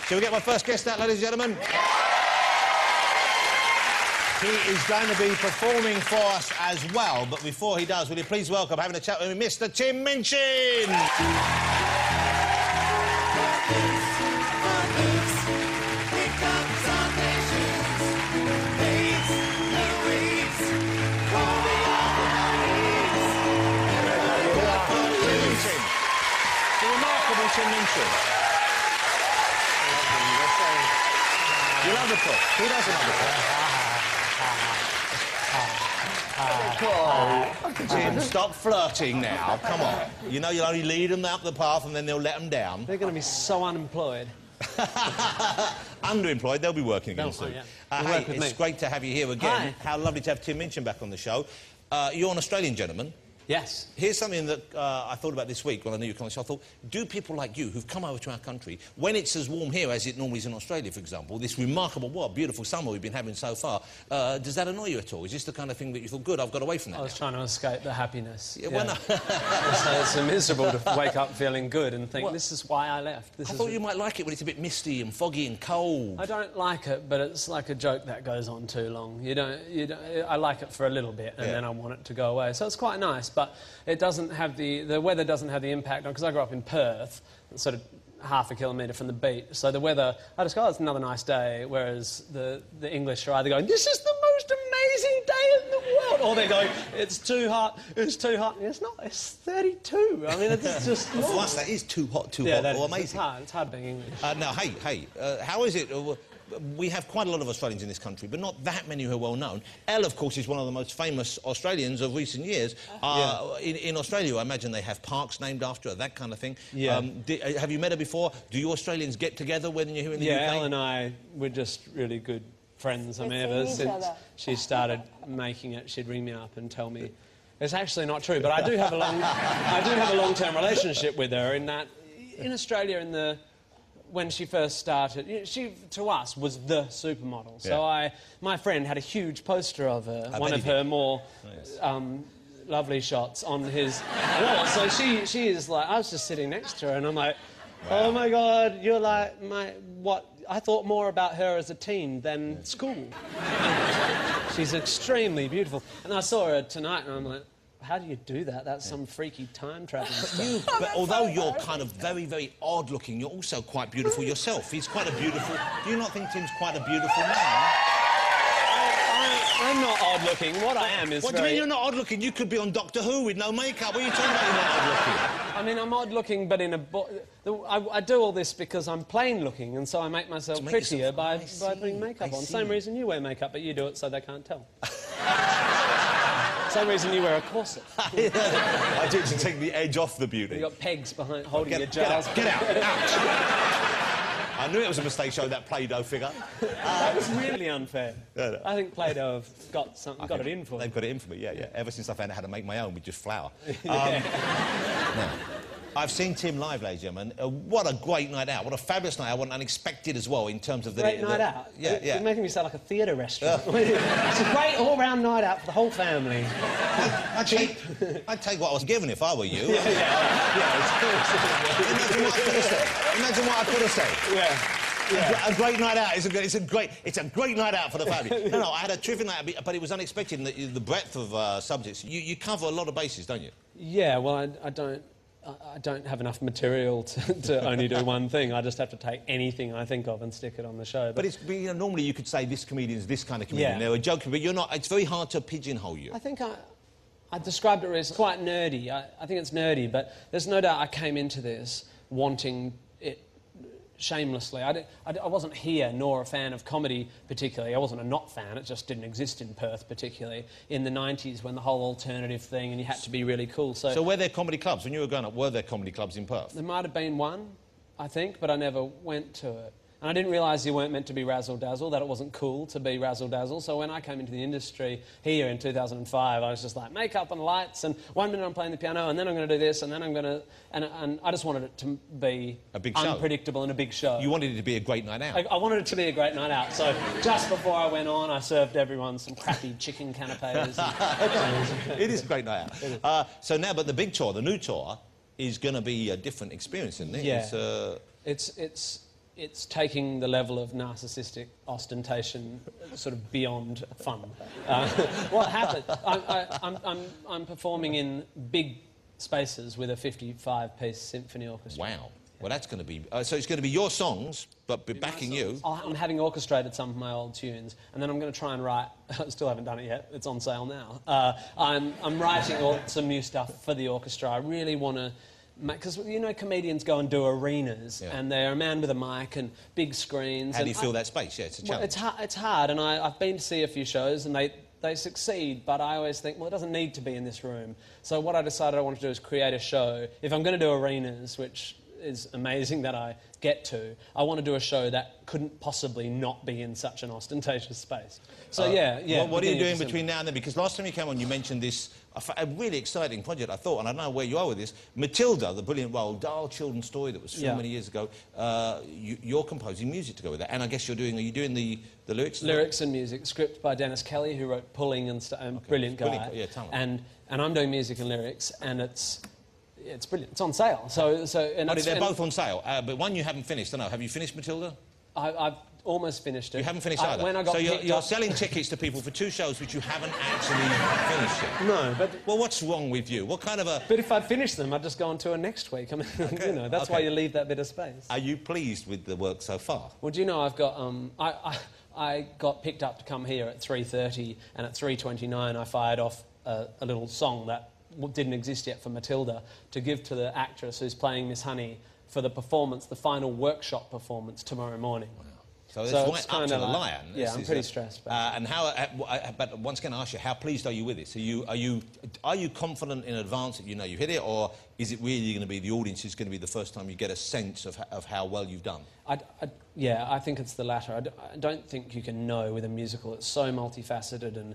Shall we get my first guest out, ladies and gentlemen? He is going to be performing for us as well, but before he does, will you please welcome, having a chat with me, Mr. Tim Minchin! The remarkable Tim Minchin. You love the book. Who doesn't love the book? Tim, stop flirting now. Come on. You know you'll only lead them up the path and then they'll let them down. They're going to be so unemployed. Underemployed, they'll be working again soon. Hey, it's great to have you here again. Hi. How lovely to have Tim Minchin back on the show. You're an Australian gentleman. Yes. Here's something that I thought about this week when I knew you were coming. So I thought, do people like you who've come over to our country, when it's as warm here as it normally is in Australia, for example, this remarkable, beautiful summer we've been having so far, does that annoy you at all? Is this the kind of thing that you thought, good, I've got away from that? I was trying to escape the happiness. Yeah, well, no. It's miserable to wake up feeling good and think, this is why I left. I thought you might like it when it's a bit misty and foggy and cold. I don't like it, but it's like a joke that goes on too long. I like it for a little bit, and then I want it to go away. So it's quite nice, but it doesn't have the weather doesn't have the impact, because I grew up in Perth, sort of half a kilometre from the beach, so the weather, I just go, oh, it's another nice day, whereas the English are either going, this is the most amazing day in the world, or they're going, it's too hot, it's too hot. It's not, it's 32. I mean, it's just... For us, that is too hot, hot, or amazing. It's hard being English. Now, hey, how is it... we have quite a lot of Australians in this country, but not that many who are well known. Elle, of course, is one of the most famous Australians of recent years. In Australia, I imagine they have parks named after her, that kind of thing. Yeah. Have you met her before? Do you Australians get together when you're here in the UK? Yeah, Elle and I, we're just really good friends. I mean, ever since she started making it, she'd ring me up and tell me... It's actually not true, but I do have a long-term relationship with her in that, in Australia, when she first started, she, to us, was the supermodel. So my friend had a huge poster of her, one of her more lovely shots on his wall. So she is like, I was just sitting next to her and I'm like, oh my God, you're like what? I thought more about her as a teen than school. She's extremely beautiful. And I saw her tonight and I'm like, how do you do that? That's some freaky time travel stuff. But although you're kind of very, very odd-looking, you're also quite beautiful yourself. He's quite a beautiful... Do you not think Tim's quite a beautiful man? I'm not odd-looking. What I am is What do you mean you're not odd-looking? You could be on Doctor Who with no makeup. What are you talking about, you're not odd-looking? I mean, I'm odd-looking, but in a... I do all this because I'm plain-looking, and so I make myself prettier by putting makeup on. Same reason you wear makeup, but you do it so they can't tell. Same reason you wear a corset. I do it to take the edge off the beauty. You've got pegs behind holding your jars. Get out! I knew it was a mistake showing that Play-Doh figure. That was really unfair. No. I think Play-Doh have got it in for me. They've got it in for me, yeah. Ever since I found out how to make my own with just flour. Now, I've seen Tim live, ladies and gentlemen. What a great night out. What a fabulous night out. What unexpected as well in terms of the... Great night out? Yeah. You're making me sound like a theatre restaurant. It's a great all-round night out for the whole family. I'd take what I was given if I were you. Imagine what I could have said. Yeah. A great night out. It's a great night out for the family. No, I had a terrific night, but it was unexpected in the breadth of subjects. You cover a lot of bases, don't you? Yeah, well, I don't have enough material to only do one thing. I just have to take anything I think of and stick it on the show. But it's, normally you could say this comedian's this kind of comedian. They're a joker, but you're not. It's very hard to pigeonhole you. I think I described it as quite nerdy. I think it's nerdy, but there's no doubt I came into this wanting it shamelessly. I wasn't here nor a fan of comedy particularly. I wasn't a not fan. It just didn't exist in Perth particularly in the 90s when the whole alternative thing and you had to be really cool. So were there comedy clubs? When you were growing up, were there comedy clubs in Perth? There might have been one, I think, but I never went to it. And I didn't realise you weren't meant to be razzle-dazzle, that it wasn't cool to be razzle-dazzle. So when I came into the industry here in 2005, I was just like, makeup and lights, and one minute I'm playing the piano, and then I'm going to do this, and then I'm going to... And I just wanted it to be a big unpredictable and a big show. You wanted it to be a great night out. I wanted it to be a great night out. So just before I went on, I served everyone some crappy chicken canapes. It is a great night out. So now, but the big tour, the new tour, is going to be a different experience, isn't it? Yeah. it's taking the level of narcissistic ostentation sort of beyond fun. What happened? I'm performing in big spaces with a 55-piece symphony orchestra. Wow. Well, that's going to be... so it's going to be your songs, but backing you. I'm having orchestrated some of my old tunes, and then I'm going to try and write... I still haven't done it yet. It's on sale now. I'm writing some new stuff for the orchestra. I really want to... Because, you know, comedians go and do arenas, and they're a man with a mic and big screens. How do you fill that space? Yeah, it's a challenge. Well, it's hard, and I've been to see a few shows, and they succeed, but I always think, well, it doesn't need to be in this room. So what I decided I wanted to do is create a show. If I'm going to do arenas, which is amazing that I get to, I want to do a show that couldn't possibly not be in such an ostentatious space. So, yeah. What are you doing between now and then? Because last time you came on, you mentioned this, a really exciting project, I thought, and I don't know where you are with this, Matilda, the brilliant Roald Dahl children's story that was filmed many years ago. You're composing music to go with that, and I guess are you doing the lyrics? Lyrics and music. Script by Dennis Kelly, who wrote Pulling and brilliant guy. Brilliant, yeah, talent. And I'm doing music and lyrics, and it's brilliant. It's on sale. They're both on sale, but one you haven't finished. I don't know. Have you finished Matilda? I've almost finished it. You haven't finished either? When I got you're selling tickets to people for 2 shows which you haven't actually finished yet? No, but... Well, what's wrong with you? What kind of a... But if I finish them, I'd just go on tour next week. I mean, you know, that's why you leave that bit of space. Are you pleased with the work so far? Well, do you know, I've got... I got picked up to come here at 3:30, and at 3:29 I fired off a little song that didn't exist yet for Matilda to give to the actress who's playing Miss Honey for the performance, the final workshop performance tomorrow morning. Wow. So it's right up to the lion. Yeah, I'm pretty stressed. And but once again, I ask you, how pleased are you with this? Are you confident in advance that you know you hit it, or is it really going to be the audience is going to be the first time you get a sense of how well you've done? Yeah, I think it's the latter. I don't think you can know with a musical. It's so multifaceted, and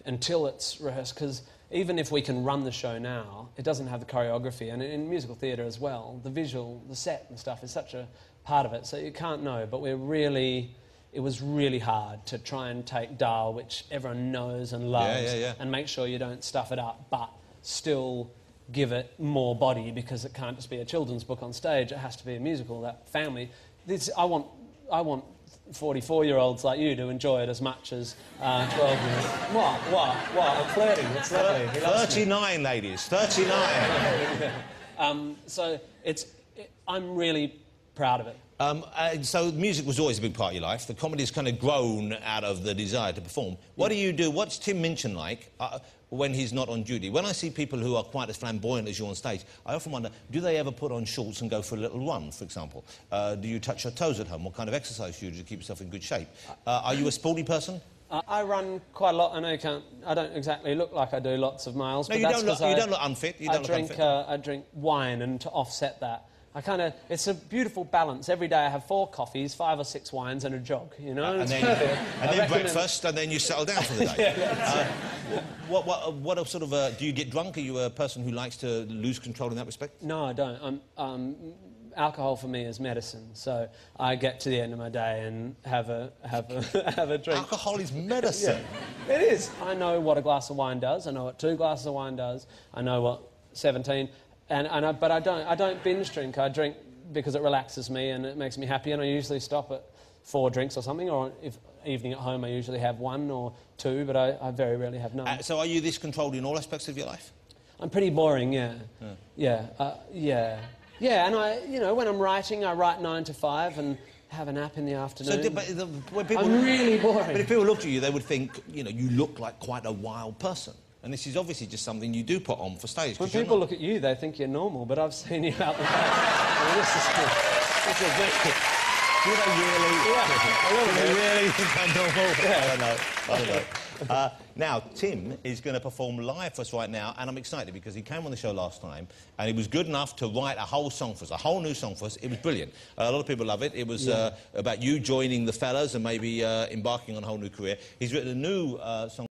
until it's rehearsed, because even if we can run the show now, it doesn't have the choreography, and in musical theatre as well, the visual, the set and stuff is such a part of it, so you can't know. But it was really hard to try and take Dahl, which everyone knows and loves, and make sure you don't stuff it up, but still give it more body, because it can't just be a children's book on stage. It has to be a musical. That family, I want 44-year-olds like you to enjoy it as much as 12-year-olds. What? I'm flirting. It's lovely. 39, ladies. 39. So I'm really proud of it. So music was always a big part of your life. The comedy's kind of grown out of the desire to perform. What do you do? What's Tim Minchin like when he's not on duty? When I see people who are quite as flamboyant as you on stage, I often wonder, do they ever put on shorts and go for a little run, for example? Do you touch your toes at home? What kind of exercise do you do to keep yourself in good shape? Are you a sporty person? I run quite a lot. I know I don't exactly look like I do lots of miles. No, but you don't look unfit. I drink wine, and to offset that, it's a beautiful balance. Every day I have 4 coffees, 5 or 6 wines and a jog, you know? And then breakfast, and then you settle down for the day. What sort of... do you get drunk? Are you a person who likes to lose control in that respect? No, I don't. Alcohol for me is medicine, so I get to the end of my day and have a drink. Alcohol is medicine? Yeah, it is. I know what a glass of wine does. I know what 2 glasses of wine does. I know what 17... But I don't binge drink. I drink because it relaxes me and it makes me happy, and I usually stop at 4 drinks or something, or if evening at home I usually have 1 or 2, but I very rarely have none. So are you this controlled in all aspects of your life? I'm pretty boring, yeah. And when I'm writing, I write 9 to 5 and have a nap in the afternoon. I'm really boring. But if people looked at you, they would think, you look like quite a wild person. And this is obviously just something you do put on for stage. When people look at you, they think you're normal, but I've seen you out the back. This is good. Do they really? Yeah. Do they really think I'm normal? Yeah. I don't know. Now, Tim is going to perform live for us right now, and I'm excited because he came on the show last time, and he was good enough to write a whole song for us, a whole new song for us. It was brilliant. A lot of people love it. It was about you joining the fellas and maybe embarking on a whole new career. He's written a new song.